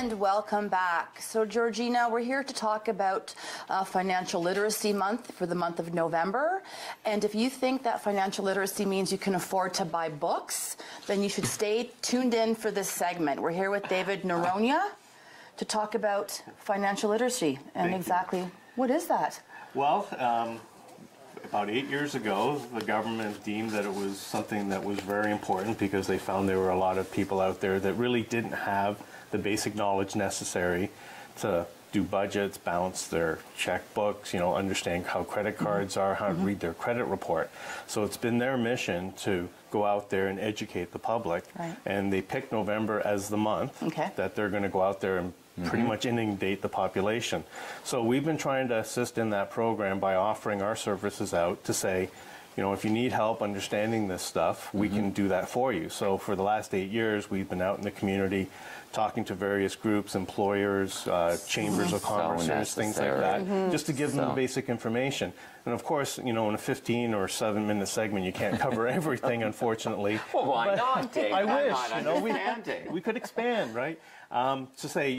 And welcome back. So, Georgina, we're here to talk about Financial Literacy Month for the month of November. And if you think that financial literacy means you can afford to buy books, then you should stay tuned in for this segment. We're here with David Noronha to talk about financial literacy and exactly what is that? Well, about 8 years ago, the government deemed that it was something that was very important because they found there were a lot of people out there that really didn't have the basic knowledge necessary to do budgets, balance their checkbooks, understand how credit cards are, how to read their credit report. So it's been their mission to go out there and educate the public. Right. And they picked November as the month that they're going to go out there and pretty much inundate the population. So we've been trying to assist in that program by offering our services out to say, if you need help understanding this stuff, we can do that for you. So for the last 8 years, we've been out in the community talking to various groups, employers, chambers of commerce, things like that, just to give them the basic information. And of course, in a 15 or 7-minute segment, you can't cover everything, unfortunately. Well, why not, Dave? I wish, we could expand, right? To say,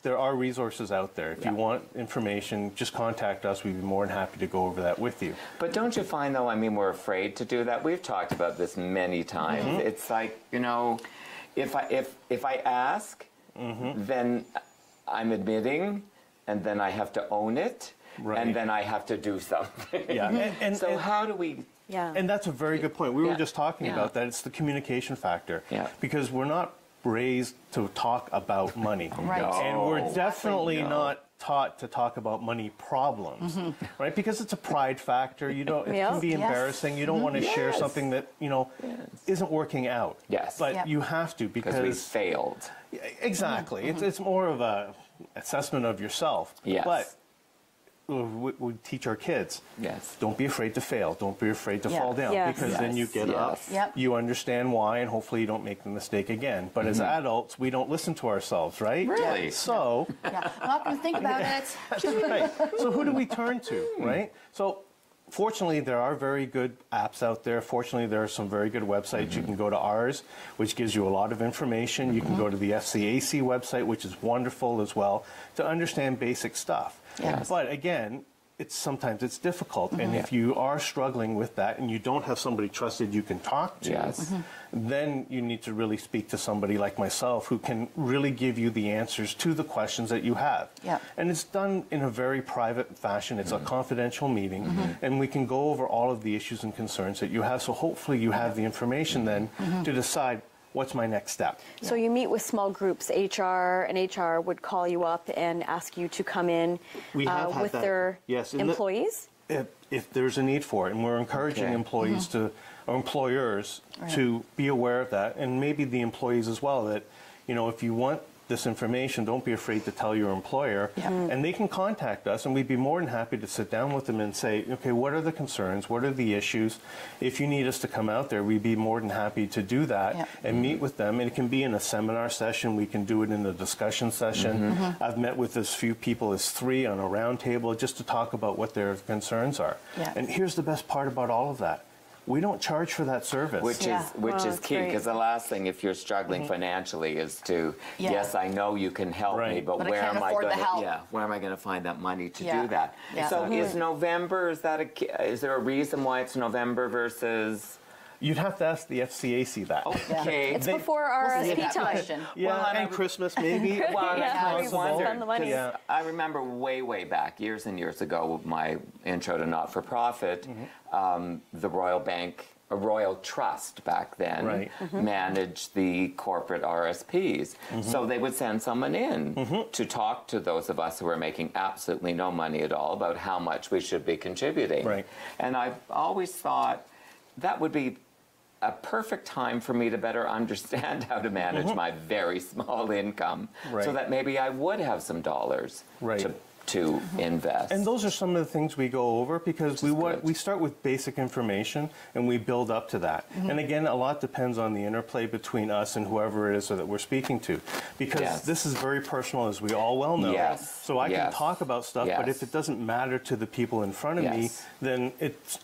there are resources out there. If you want information, just contact us. We'd be more than happy to go over that with you. But don't you find, though, we're afraid to do that? We've talked about this many times. It's like, if I ask, then I'm admitting, and then I have to own it, and then I have to do something. So how do we... And that's a very good point. We were just talking about that. It's the communication factor. Because we're not raised to talk about money. And we're definitely not taught to talk about money problems, right? Because it's a pride factor. It can be embarrassing. You don't want to share something that, isn't working out. But you have to because we failed. Exactly. It's more of a assessment of yourself. But we teach our kids, don't be afraid to fail. Don't be afraid to fall down because then you get up, you understand why, and hopefully you don't make the mistake again. But as adults, we don't listen to ourselves, right? Really? So, I'm not going to think about it. Right. So who do we turn to, right? So fortunately, there are very good apps out there. Fortunately, there are some very good websites. You can go to ours, which gives you a lot of information. You can go to the FCAC website, which is wonderful as well, to understand basic stuff. But again, sometimes it's difficult. And if you are struggling with that and you don't have somebody trusted you can talk to, then you need to really speak to somebody like myself who can really give you the answers to the questions that you have. And it's done in a very private fashion. It's a confidential meeting, and we can go over all of the issues and concerns that you have. So hopefully you have the information then to decide, what's my next step? So you meet with small groups. HR would call you up and ask you to come in with their employees? If there's a need for it. And we're encouraging employees or employers to be aware of that. And maybe the employees as well, that, if you want this information, don't be afraid to tell your employer. And they can contact us, and we'd be more than happy to sit down with them and say, okay, what are the concerns? What are the issues? If you need us to come out there, we'd be more than happy to do that and meet with them. And it can be in a seminar session. We can do it in a discussion session. I've met with as few people as 3 on a round table just to talk about what their concerns are. And here's the best part about all of that. We don't charge for that service. Which is key, because the last thing, if you're struggling financially, is to, yes, I know you can help me, but where am I going to find that money to do that? So is November, is there a reason why it's November versus... You'd have to ask the FCAC that. Okay. It's before our RSP time. And Christmas maybe. I remember way back, years and years ago, my intro to not-for-profit, the Royal Bank, a Royal Trust back then, managed the corporate RSPs. So they would send someone in to talk to those of us who were making absolutely no money at all about how much we should be contributing. And I've always thought that would be a perfect time for me to better understand how to manage my very small income so that maybe I would have some dollars to invest. And those are some of the things we go over because we start with basic information and we build up to that. And again, a lot depends on the interplay between us and whoever it is that we're speaking to, because this is very personal, as we all well know. So I can talk about stuff, but if it doesn't matter to the people in front of me, then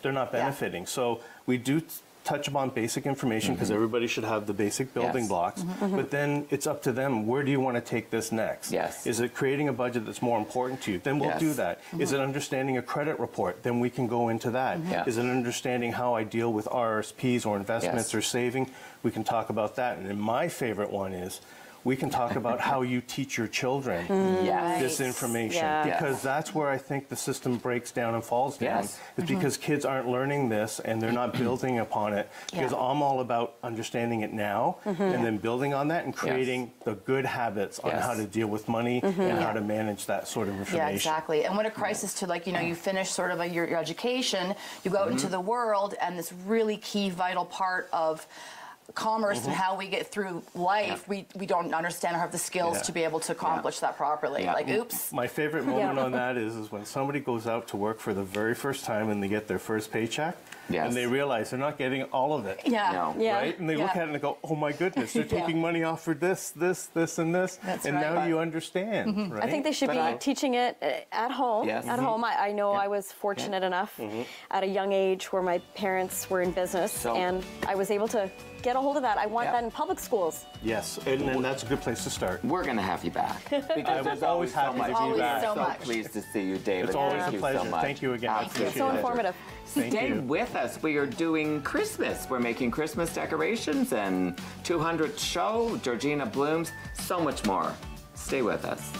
they're not benefiting. So we do touch upon basic information because everybody should have the basic building blocks. But then it's up to them. Where do you want to take this next? Yes. Is it creating a budget that's more important to you? Then we'll do that. Is it understanding a credit report? Then we can go into that. Is it understanding how I deal with RSPs or investments or saving? We can talk about that. And then my favorite one is we can talk about how you teach your children this information because that's where I think the system breaks down and falls down. Is because kids aren't learning this and they're not building upon it. Because I'm all about understanding it now and then building on that and creating the good habits on how to deal with money and how to manage that sort of information. Yeah, exactly. And when a crisis to you finish sort of your education, you go out into the world, and this really key vital part of commerce and how we get through life, we don't understand or have the skills to be able to accomplish that properly. Like, oops. My favorite moment on that is when somebody goes out to work for the very first time and they get their first paycheck and they realize they're not getting all of it. Right? And they look at it and they go, oh my goodness, they're taking money off for this, this, and this. That's and now you understand, right? I think they should be teaching it at home. At home, I know I was fortunate enough at a young age where my parents were in business and I was able to get a hold of that. I want that in public schools. Yes, and that's a good place to start. We're going to have you back. I was always happy to be back. So much. Pleased to see you, David. It's always Thank a pleasure. You so much. Thank you again. Absolutely. It's so informative. Stay with us. We are doing Christmas. We're making Christmas decorations and 200 show, Georgina blooms, so much more. Stay with us.